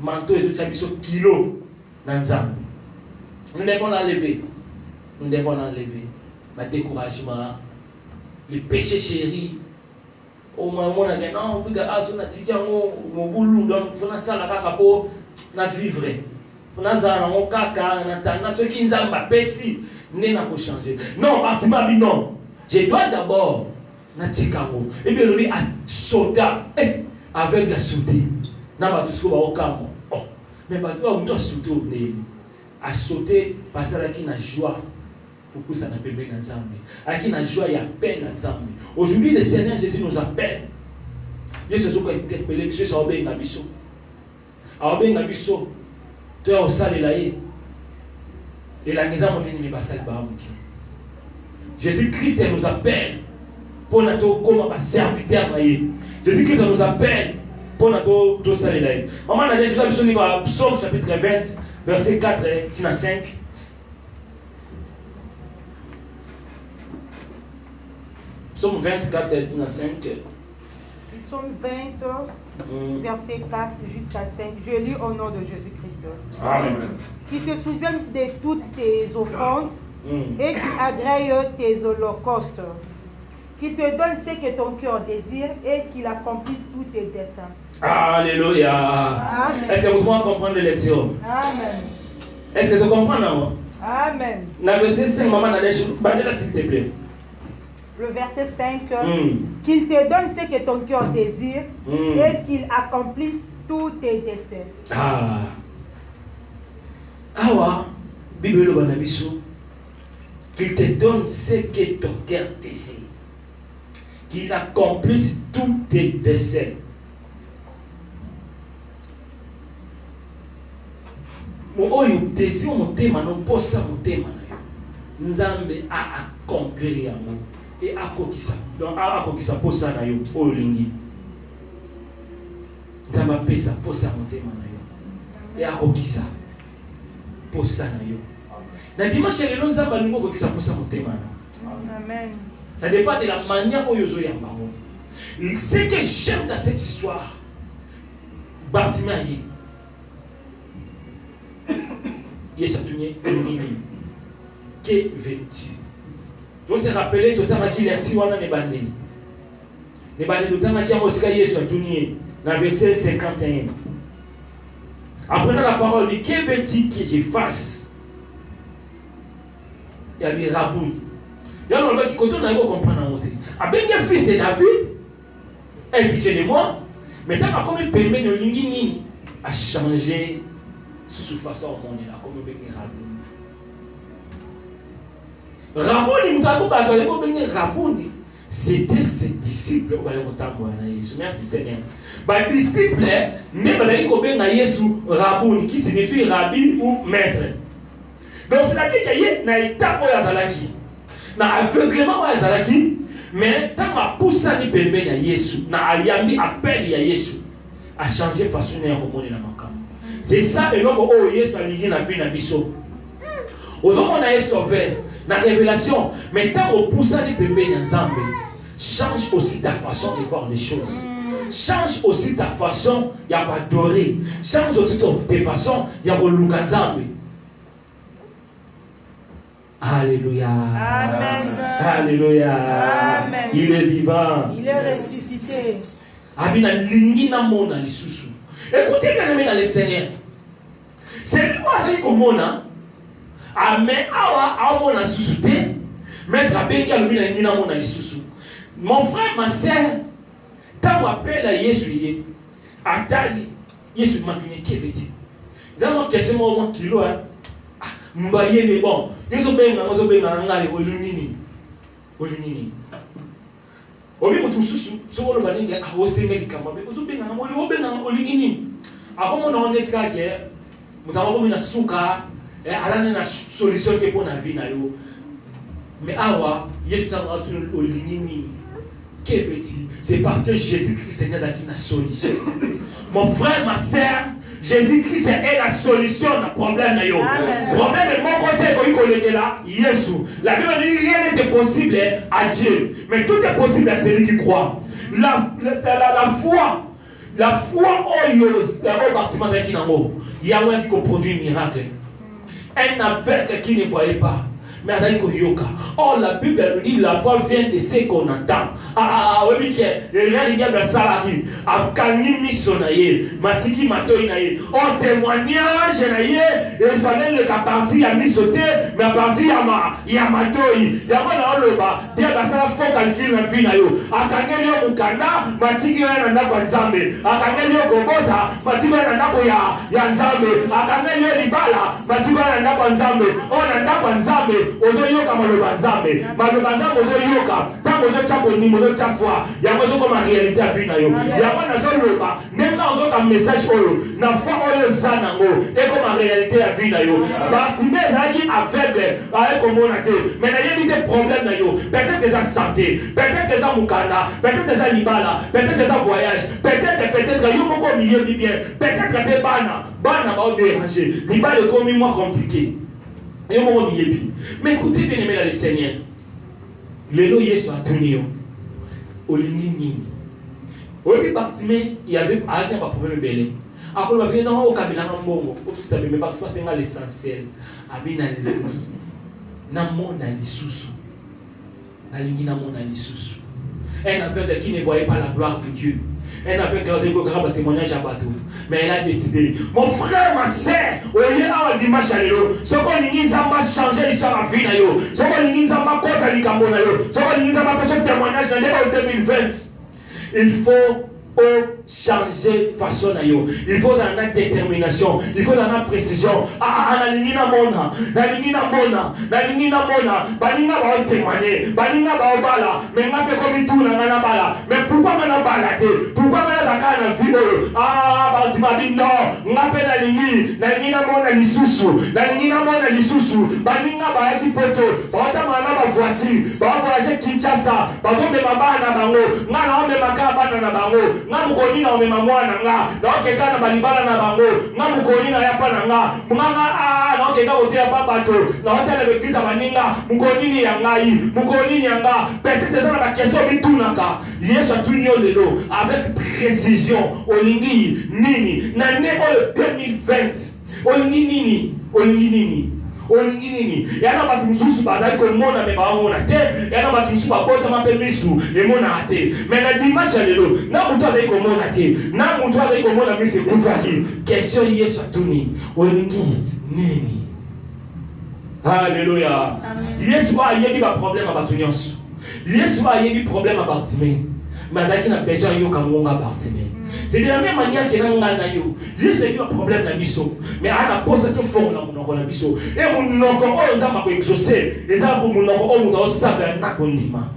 Manteaux et tout Bissot kilo dans Nzambe. Nous devons l'enlever. Nous devons l'enlever. Le découragement, le péché chéri. Au moins, on a dit non, on a dit mon boulot, donc il faut ça la pour vivre. On a ça on caca, on a ceux qui nous ont pesi, n'est pas changer. Non, Artima dit non. Je dois d'abord natikamo. Et bien on dit à sauter avec la sauter. N'a pas tout ce qu'on va au camo. Oh, mais pas toi on doit sauter au nez. À sauter parce que là qui n'a joie. Pour ça n'a pas bien dans Nzambe. À qui n'a joie et à peine dans Nzambe. Aujourd'hui le Seigneur Jésus nous appelle. Il se sont interpellés monsieur ça obéit Nabiso. A obéi Nabiso. Tu es au sale et la maison n'est pas sale. Jésus-Christ nous appelle pour notre comme serviteur. Jésus-Christ nous appelle pour notre sale. Maman a déjà vu au Psaume chapitre 20, verset 4 à 5. Psaume 24 à 5. Psaume 20, verset 4 jusqu'à 5. Je lis au nom de Jésus-Christ. Amen. Qui se souvienne de toutes tes offrandes et qui agrée tes holocaustes. Qui te donne ce que ton cœur désire et qu'il accomplisse tous tes desseins. Alléluia. Est-ce que vous pouvez comprendre le lecture? Amen. Est-ce que tu comprends non? Amen. Dans le verset 5, maman, s'il te plaît. Le verset 5, qu'il te donne ce que ton cœur désire et qu'il accomplisse tous tes desseins. Awa, Bible le banabiso, qu'il te donne ce que ton cœur désire, qu'il accomplisse tous tes desseins. Mon désir, mon thème, non pas ça, mon thème. Nzambe a accompli l'amour. Et à quoi qui ça? Donc, à quoi qui ça pose ça na yo? Oh, lingi. Nzambe a payé ça, pose ça, mon thème. Et à quoi qui ça? Pose ça na yo. Dans dimanche, il y a Nzambe a nouveau qui ça pose ça, mon thème. Amen. Ça dépend de la manière dont yo yamba. Ce que j'aime dans cette histoire, Bartimaïe. Yes, que veux-tu? Donc c'est rappelé totalement qu'il est tiwana ne bandeli. Ne bandeli totalement qu'il y a mosika Yesu atunié dans verset 51. Apprenant la parole, dit que veux-tu que je fasse? Il y a des rabouni. Il y a un qui continue à comprendre en monter. Ah bien que fils de David, aie pitié de moi, mais tant qu'on me permet de l'ingini à changer sous façon au monde là, comme on veut rabouni. Rabouni, c'était ses disciples. Merci Seigneur. Les disciples, Rabouni, qui signifie rabbi ou maître. Donc c'est-à-dire qu'il y a une étape où il y a Zalaki. Il y a un aveuglement où il y a Zalaki. Mais tant que pousse à permet à Yesu, na ayambi appel à Yesu à changer façon de remonter la makam. C'est ça et donc oh Yesu a ligé na vie na biso. Aux hommes on a sauvé. La révélation, mais tant qu'on pousse à les bébés ensemble, change aussi ta façon de voir les choses. change aussi ta façon d'adorer. Change aussi tes façons de Alléluia. Amen. Alléluia. Amen. Il est vivant. Il est ressuscité. Abina lingi na mona lisusu. Écoutez bien aimé dans le Seigneur. C'est lui qui a komona. Amen. Awa mona susute. Maître abengi alumi na lingi na mona lisusu. Mon frère, ma sœur, quand on appelle à Yesu, Atali, Yesu makine keveti. Zama question mo kilo mbaye ni bon. Yesu benga ngali olunini. Olunini. Obi mutu susu so lo baninge ahosenge likamba be zo benga ngoli obenga olunini. Akomo na onetika ke mutawa ko mina suka alane na solution ke pona vie na yo. Mais awa Yesu tanga tu olunini. C'est parce que Jésus-Christ est la solution. Mon frère, ma sœur, Jésus-Christ est la solution du problème. Le problème est mon côté quand il est là, Jésus. La Bible dit rien n'est possible à Dieu. Mais tout est possible à celui qui croit. La foi au bâtiment de Kinamo, il y a un qui produit un miracle. Un aveugle qui ne voyait pas. Mais or la Bible nous dit la foi vient de ce qu'on entend. Oui, les gens qui salaki, abkani misonaye, matiki matoinaye. En témoignage naye, il fallait le parti à misoté, mais à partir ya matoi. Yamana oloba, dia basala fo calcul na vie na yo. Akangeli yo mukanda, matiki yo na ndako nzambe. Akangeli yo gobosa, matiki yo na ndako ya nzambe. Akangeli yo libala, matiki yo na ndako nzambe. On ndako nzambe. Ozoyoka maloba nzambe maloba nzambe ozoyoka tango ozotia kondimo ozotia foi yango ezokoma réalité ya vie na yo yango nazoloba ndenge ozoka message oyo na foi oyo eza nango ekoma réalité ya vie na yo Bartimée ezalaki aveugle aye komona te mais nayebi te problème na yo peut-être eza santé peut-être eza mokanda peut-être eza libala peut-être eza voyage peut-être yo moko miyebi bien peut-être te bana baodéranger libala ekomi moins compliqué. Mais écoutez bien aimé dans le Seigneur. Lélo Yesu a tourné au Linini. Au Bartimée, il y avait un problème belé. Après, il y a un cabinet de Mbongo. Mais Bartimée, c'est l'essentiel. Il y a un monde dans les sous. Il y a un monde dans les sous. Un aveugle qui ne voyait pas la gloire de Dieu. Un aveugle qui a un témoignage à bateau. Mais elle a décidé. Mon frère, ma soeur, au lieu d'avoir dimanche à l'élo, ce qu'on dit, ça va changer l'histoire de la vie. Ce qu'on dit, ça va compter les cambons. Ce qu'on dit, ça va faire ce témoignage dans le 2020. Il faut changer façon. Il faut dans la détermination. Il faut dans la précision. Analinina mona. Balinga va témoigner. Balinga va bala. Mais n'a pas comme tout na bala. Mais pourquoi na bala te? Pourquoi na zaka na vie? Bazima non. N'a pas na mona lisusu. Balinga va qui poto. Bata mana ba voiture. Ba voyager Kinshasa. Bazom de mabana bango. Ngana on de makaba na bango. Ngamukoni na omema mwana nga na okeka na balibala na bango ngamukoni na yapa na nga munganga na okeka kotea babato na hotela l'église baninga mukoni ya ngai mukoni ya nga peut-être ça na ba question bitunaka Yesu atunyo lelo avec précision olingi nini na ne o 2020 olingi nini yana batu mususu bazali komona me baomona te yana batu mususu bakota mape misu emona te mais na dimanche lelo na mutu azali komona te na mutu azali komona misu ekufaki question Yesu atuni olingi nini. Alléluia. Yesu ayebi ba problème a batu nyonso. Yesu ayebi problème a Bartimée mais azalaki na besoin yoka monga Bartimée. C'est de la même manière que Jésus a eu un problème dans biso, mais à la pose de fond dans mon biso. Et mon nom, on a pas exaucé. Les arbres, mon nom, on a savoir na condiment.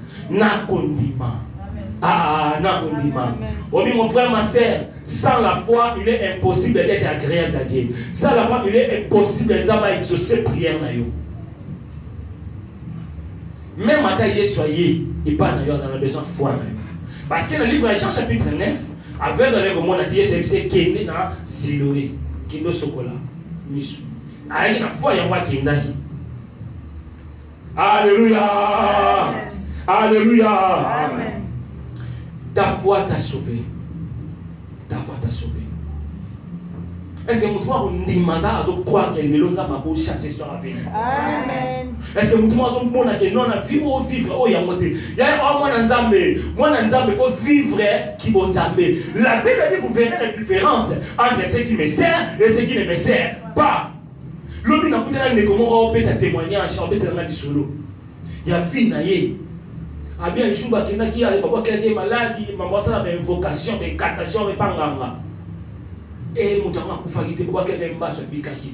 Mon frère, ma soeur, sans la foi, il est impossible d'être agréable à Dieu. Sans la foi, il est impossible d'exaucer prière. Même à taille soyez, et pas d'ailleurs dans la besoin de foi. Parce que le livre de Jean chapitre 9, avec le monde à dire c'est Kende na Siloé, Kendo Sokola, Misu. Aïe na foi yangwa Kendahi. Alléluia. Alléluia. Ta foi t'a sauvé. Est-ce que vous croire que les autres ont chaque histoire à venir? Amen. Est-ce que vous croire que nous avons vivre oh, il y a il faut vivre qui bon Zambé. La Bible dit vous verrez la différence entre ceux qui me servent et ceux qui ne me servent pas. L'homme n'a pas de comment on peut témoignage, on peut témoigner solo. Il y a vie naïe. Ah bien, je vois qu'il y a quelqu'un qui est malade, maman ça a une vocation, une catation, mais pas nganga. Et mon temps pour faire quitter pour quelqu'un qui sur bikahi.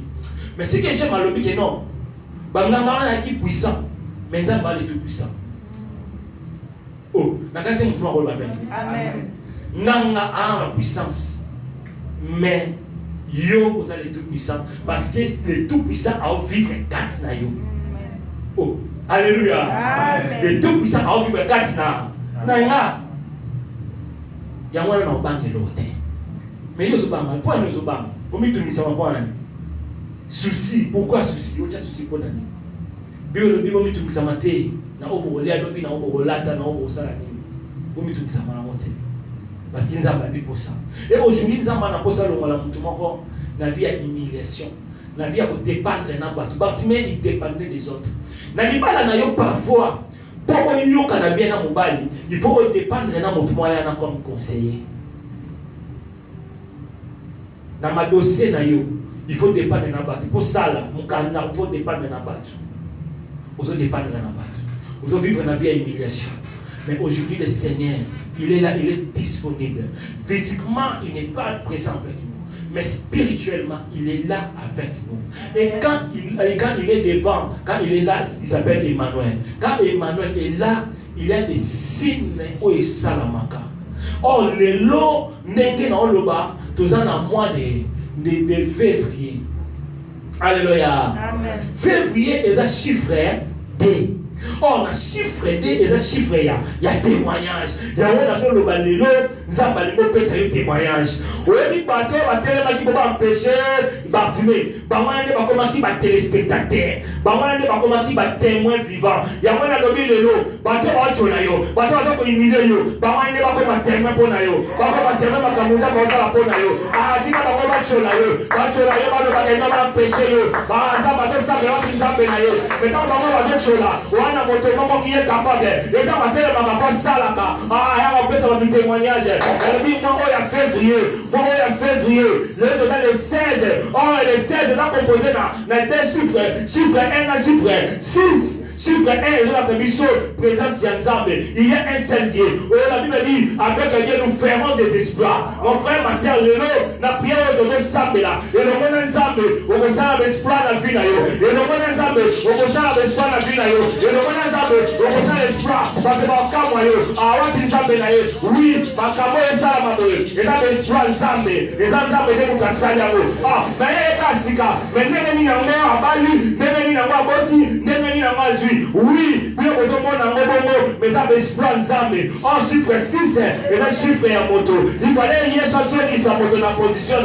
Mais ce que j'aime à l'objet que non, nganga est puissant, mais ça va être tout puissant. Oh, n'a qu'à dire mon rôle amen. Amen. Nganga a une puissance, mais yo vous allez tout puissant parce que le tout puissant a vivre quatre na yo. Oh. Alléluia. Amen. Le tout-puissant a vivre katina. Nanga. Il y a un banc de l'autre. Mais nous sommes bancs. Pourquoi nous sommes bancs? Vous me dites souci. Pourquoi souci? Vous avez souci pour l'année. Bien le dit vous me dites ça maté. Na obo olia dobi na obo olata na obo sala ni. Vous me dites ça malamote. Parce qu'il nous a pas pour ça. Et aujourd'hui nous avons pour ça le mala mutu moko na vie à humiliation. Na vie à dépendre na batu. Bartimée il dépendait des autres. Parfois, pour il faut dépendre de notre moyen comme conseiller. Dans ma dossier, il faut dépendre de notre bâtiment. Pour ça, il faut dépendre de notre bâtiment. Il faut dépendre de notre bâtiment. Il faut vivre une vie à humiliation. Mais aujourd'hui, le Seigneur, il est là, il est disponible. Physiquement, il n'est pas présent avec nous. Mais spirituellement, il est là avec nous. Et quand il est devant, quand il est là, il s'appelle Emmanuel. Quand Emmanuel est là, il y a des signes où il salamaka. Or, les lots n'est qu'un loba, tous en mois de février. Alléluia. Amen. Février est un chiffre D. Or, le chiffre D est un chiffre il y a témoignage. Il y a un nation le balélo, nous avons un témoignage. Oui, il va tellement qui va empêcher Bartimée. Bamane va comment qui va téléspectateur. Bamane va comment qui va témoin vivant. Il y a un lobby le lot. Bateau va cholayo. Bateau va ko imile yo. Bamane va comment témoin pour nayo. Bateau va témoin va kamuza va ça pour nayo. Ah, dis pas va cholayo. Va cholayo va le bateau va empêcher yo. Ba ça va ça va ça nayo. Maintenant va chola. Na moto moko qui est capable et quand va faire ma salaka ah ya va faire un témoignage elle dit moi il y a février le total est 16 oh le 16 là composé dans deux chiffre 1 à chiffre 6 chiffre 1 et la mission présence Yanzambe. Il y a un seul Dieu. La Bible dit avec Dieu nous ferons des exploits. Mon frère, ma soeur, le lot, la prière de Dieu Sambe là. Et le monde Nzambe, on va faire des exploits dans la vie là. Et le monde Nzambe, on va faire des exploits dans la vie là. Et le monde Nzambe, on va faire des exploits parce que dans Kamwa yo, ah ouais Nzambe là. Oui, ma Kamwa est ça là madame. Et là des exploits Nzambe. Les Nzambe de nous kasali amo. Ah, mais il y a kasika. Mais n'est-ce pas ni à Bali, n'est-ce pas ni à Boti, n'est-ce pas ni à Mazu. Oui, puis on se montre en Mobomo, mais ça exploit Nzambe. En chiffre 6, et là chiffre est en moto. Il fallait y avoir ceux qui sont en position.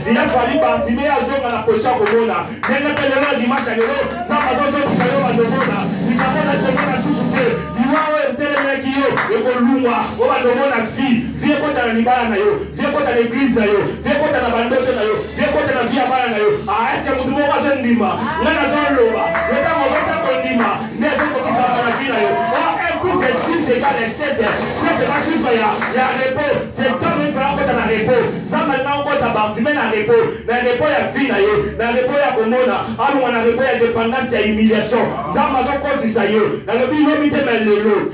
Il a fallu participer à ce qu'on a posé à Komona. Dès le pèlerin dimanche à l'euro, ça va dans ce qui est à Komona. Il va faire la semaine à tout souffler. Il va avoir un tel qui est et pour nous, on va demander la vie. Viens contre la Libana, viens contre l'église, viens contre la bande, viens contre la vie à Bana. Ah, est-ce que vous va faire un dima? On a besoin de l'eau. Le temps, on va faire un dima. Mais il faut qu'il va la vie. Un coup, c'est 6 égale 7. C'est la chiffre, il y a repos. C'est comme une fois qu'on a un repos. Ça, maintenant, on a Bartimée dans le repos. Dans le repos, il y a vie. Dans le repos, il y a Komona. Alors, on a repos, il y a dépendance, il y a humiliation. Ça, on a compte ça. Dans le but, il y a le lot.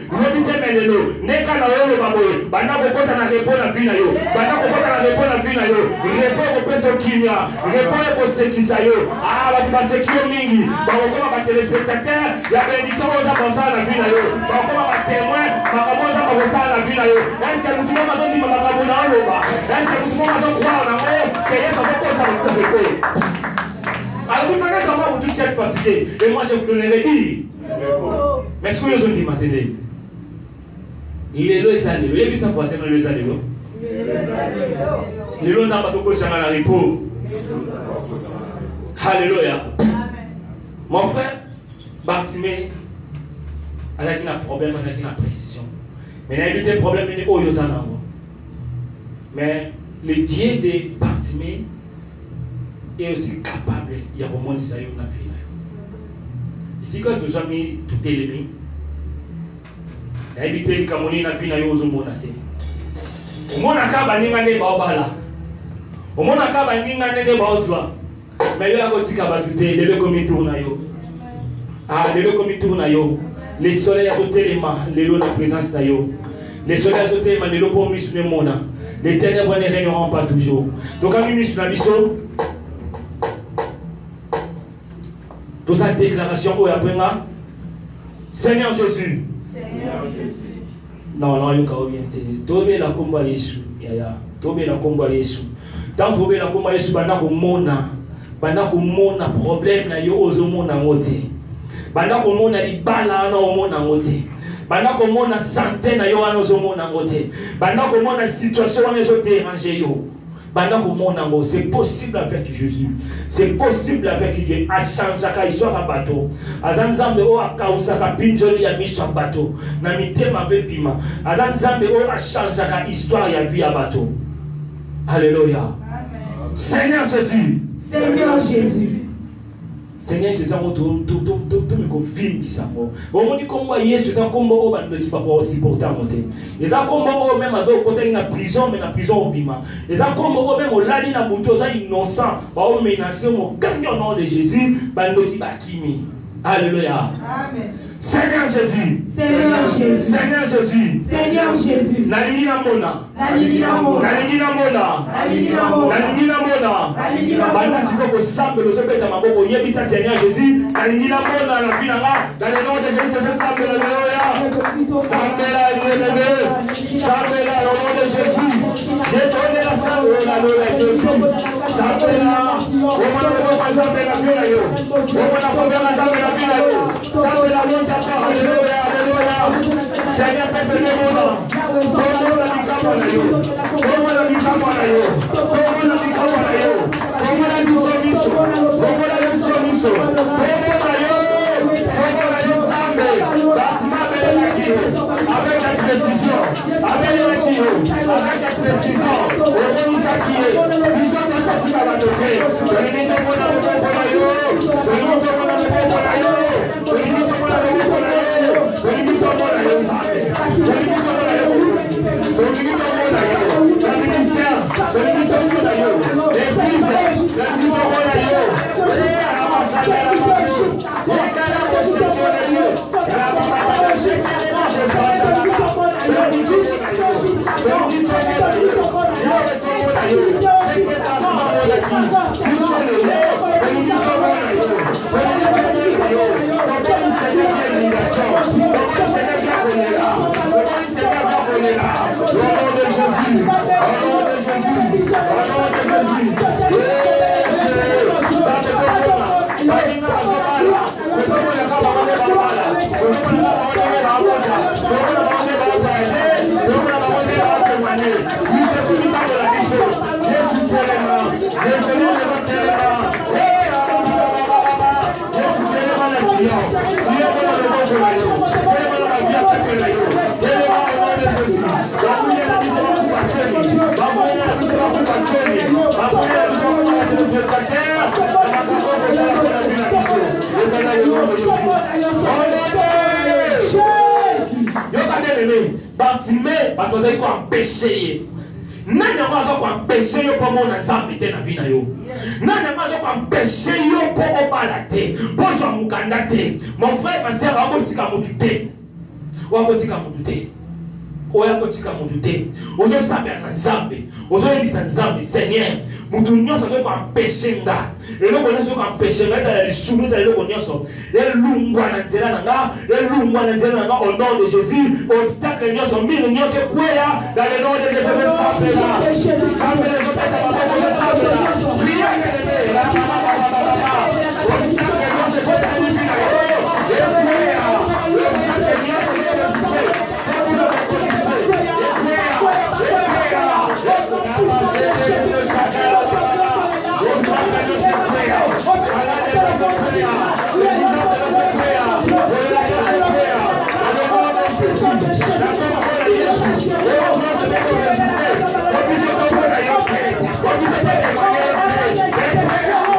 N'est qu'à le baboy. Maintenant, on compte un repos dans la vie. Maintenant, on compte un repos dans la vie. Repos, on peut se quitter. Repos, on peut se quitter. Ah, on va se quitter. On va téléspectateur. Il y a bénédiction aux avançants dans la vie. On va témoin. On va avancer dans la vie. Est-ce que nous pouvons dire que nous avons un loba? Est-ce que nous pouvons croire en amour? C'est ça va se alors, vous connaissez comment vous tous êtes fatigués. Et moi, je vous donnerai dire. Mais ce que vous avez dit maintenant, il est là, il est là. Il y a ça fois, c'est le salut. Il est là, dans le repos. Alléluia. Mon frère, Bartimée, il a un problème, il a une précision. Mais il y a un problème, il y a un mais le Dieu de Bartimée et aussi capable, il y a vraiment des aïeux dans la vie. Ici, quand tu as mis tout l'ennemi, il y a des gens qui ont mis dans la vie, au monde. Au monde, il y a des gens qui ont bala. Au monde, il y a des gens qui ont bala. Mais il y a des gens qui ont des gens qui ont tourné. Ah, les gens qui ont tourné. Les soleils ont été les lots de présence d'ailleurs. Les soleils ont été les lots pour mis sur le monde. Les ténèbres ne régneront pas toujours. Donc, quand nous sommes sur la mission, toute cette déclaration, où après Seigneur Jésus. Seigneur Jésus. Non, il y a bien. Trouver la combat Jésus. Trouver la combat Jésus. Tant trouver la combat Jésus, pendant que mon problème, il y a aux hommes en côté. Pendant que mon a libala au monde en côté. Pendant que mon santé, il y a aux hommes en côté. Pendant que mon situation, il y a dérangé. C'est possible avec Jésus. C'est possible avec Dieu. À changer la histoire à bateau. À Zanzambe, à Kausaka, Pinjoli, à Michel bateau. Namite m'avait pima. À Zanzambe, à changer la histoire à vie à bateau. Alléluia. Seigneur Jésus. Seigneur Jésus. Seigneur Jésus, tout me confirme ça. On dit qu'on voit Jésus, c'est un combat au bande qui va pouvoir supporter à monter. Les a combat au même à côté de prison, mais la prison au bima. Les a combat au même au lali na bouto, aux innocents, au menacé, au gagnant au nom de Jésus, bande qui va kimi. Alléluia. Amen. Seigneur Jésus. Seigneur Jésus. Seigneur Jésus. Seigneur Jésus. Nalingina mona. Nalingina mona. Nalingina mona. Nalingina mona. Nalingina mona. Nalingina mona. Banda siko ko sambe le sobe ta maboko yebisa Seigneur Jésus. Nalingina mona na bina nga. Dans le nom de Jésus je fais sambe alléluia. Sambe la Dieu. Sambe la au nom de Jésus. Détonner la sambe alléluia Jésus. Sambe la. Au nom de sambe la bina yo. Au nom de sambe la bina yo. Sambe la alléluia, alléluia. Seigneur, fais venir mon nom. Comment la dictature à yo? Comment la dictature à yo? Comment la dictature à yo? Comment la mission? Comment la mission? Comment la yo? Comment la yo sambe? Bâtiment avec la kio, avec la précision, avec la kio, avec la précision. Au nom de sa kio, nous sommes en partie à la doter. Je lui dis que mon amour est pour la yo. Je lui dis que mon amour est pour la yo. Je lui dis que mon amour est pour la yo. Je lui dis que mon amour est pour la yo. Je lui dis que mon amour est pour la yo. Je lui dis que mon amour est pour la yo. Le ministère, je lui dis que mon amour est pour la yo. L'église, je lui dis que mon amour est pour la yo. Et à la marche à la maison. Et qu'à la marche à la maison. Et à la marche à la maison. Et à la marche à la maison. Je lui dis que mon amour est pour la yo. Je lui dis que mon amour est pour la yo. Et que ta maman est là. Tu sois le lait. Je lui dis que mon amour est pour la yo. Je lui dis que mon amour est pour la yo. Comment il s'est bien l'immigration? Comment il s'est bien connu là? Comment il s'est bien connu là? Au nom de Jésus. Au nom de Jésus. Au nom de Jésus. Ça te fait comment? Pas une main à ce mal-là. Mais comment il y a pas de mal-là? Comment il y a pas de mal-là? Comment il y a pas de mal-là? Comment il y a pas de mal-là? Oui, c'est tout le temps de la mission. Jésus tellement. Jésus tellement. Jésus tellement la Sion. Sion tellement le bon de la yo. Tellement la vie à faire la yo. Tellement le nom de Jésus. La prière a dit de la compassion. La prière a dit de la compassion. La prière a dit de la compassion sur la terre. La compassion de la terre a dit la mission. Et c'est là le nom de Jésus. Yo ka bien aimé. Bartimée, batoza ko empêcher. Nani amazo ko empêcher yo pour mon ensemble te na vie na yo. Nani amazo ko empêcher yo pour obala te. Pour so mukanda te. Mon frère, ma sœur, akotika mutu te. Wakotika mutu te. Oyakotika mutu te. Ozo sabe na nzambe. Ozo yebisa nzambe Seigneur. Mutu nyonso zo ko empêcher nga. Eloko nyonso ko empêcher nga ezala lisumu ezala eloko nyonso. Elungwa na nzela na nga. Elungwa na nzela na nga au nom de Jésus. Obstacle nyonso mbili nyonso kwea dans le nom de Jésus sambe la. Sambe les autres à maboko de sambe la. Prière que le la baba. Obstacle nyonso kwea ni bina yo. Ekwea. Obstacle nyonso kwea. Thank you.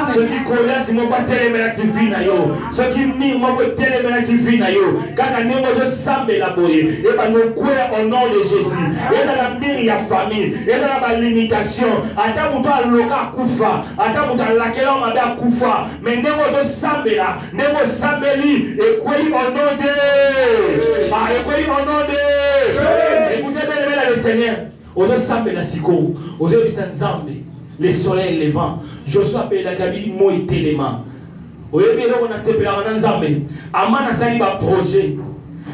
Ceux qui connaissent, ils m'ont pas téléménage qui vit na yo. Ceux qui m'ont pas téléménage qui vit na yo. Quand on est sambe la boye, et ben nous croyons au nom de Jésus. Et dans la mire il y a famille, et dans la limitation. Attends mon pas loka kufa, attends mon ta laquelle on m'a bien kufa. Mais nous sambe là, nous sambe li et croyons au nom de. Ah, et croyons au nom de. Écoutez bien le Seigneur. On sambe la siko, on est sans zambe. Les soleils levant, Joshua appelle la Kabylie moi télément. Vous voyez bien qu'on a séparé en Nzambe. Amana sali ba projet.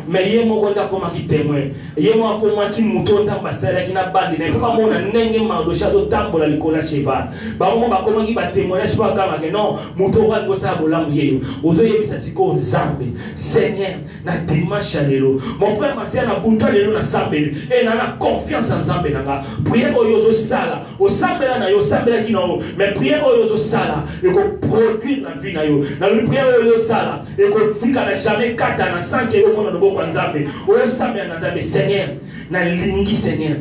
Mais il y a mon gars comme qui témoin. Il y a moi comme qui mouton Nzamba sala qui n'a pas de ne pas mon nenge mardo château tambola likola cheval. Ba mo ba comme qui ba témoignage pas kama que non mouton va go sa bola muyeyo. Ozoye bisa siko Nzambe. Seigneur na dimanche lelo. Mon frère ma sœur na bunta lelo na sambeli et na confiance en Nzambe nanga. Prière oyo sala. O sambela na yo sambela kino mais prière oyo sala et ko produire na vie na yo. Na prière oyo sala et ko tika na jamais kata na 5 euros na kwa Nzambe. Oyo sambe na Nzambe Seigneur na lingi Seigneur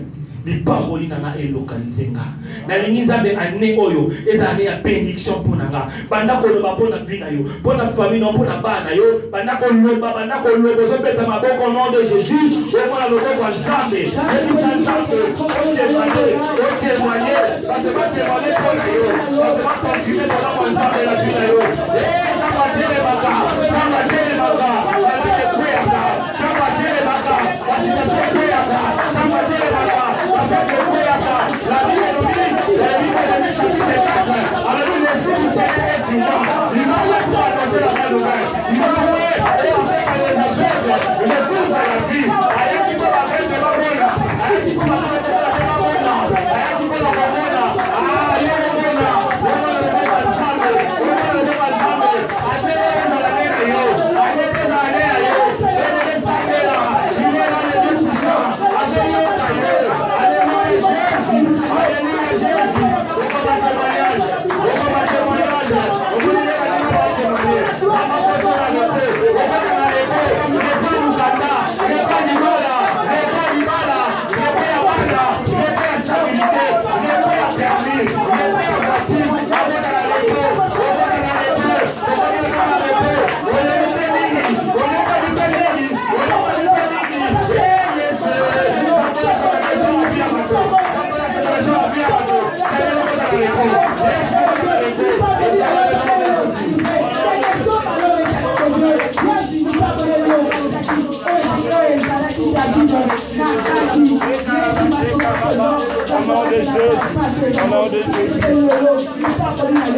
lipamboli nanga elokalize nga na lingi Nzambe ane oyo eza ane ya bénédiction pona nga banda ko loba pona vie na yo pona famille no pona bana yo banda ko loba zo beta maboko nom de Jésus o mona lobo kwa Nzambe et ça Nzambe o témoigner ba témoigner pona yo ba confirmer pona kwa Nzambe la vie na yo kama tele baka chapitre 4, alors l'Esprit du Seigneur est sur moi. Il m'a envoyé pour annoncer la bonne nouvelle. Il m'a envoyé et en fait par les aveugles, je couvre la vie. Aya qui peut m'appeler de ma bonne. Aya qui peut m'appeler de ma bonne. Aya qui peut m'appeler de ma bonne. Ah, il y a une bonne. On va le mettre ensemble. On va le mettre ensemble. Attendez dans la guerre à yo. Attendez dans la guerre à yo. Et on est samedi là. Il est dans les 2%. Assoyez au cahier. Alléluia Jésus. Alléluia Jésus. Témoignage, on vous dit Au nom de Jésus.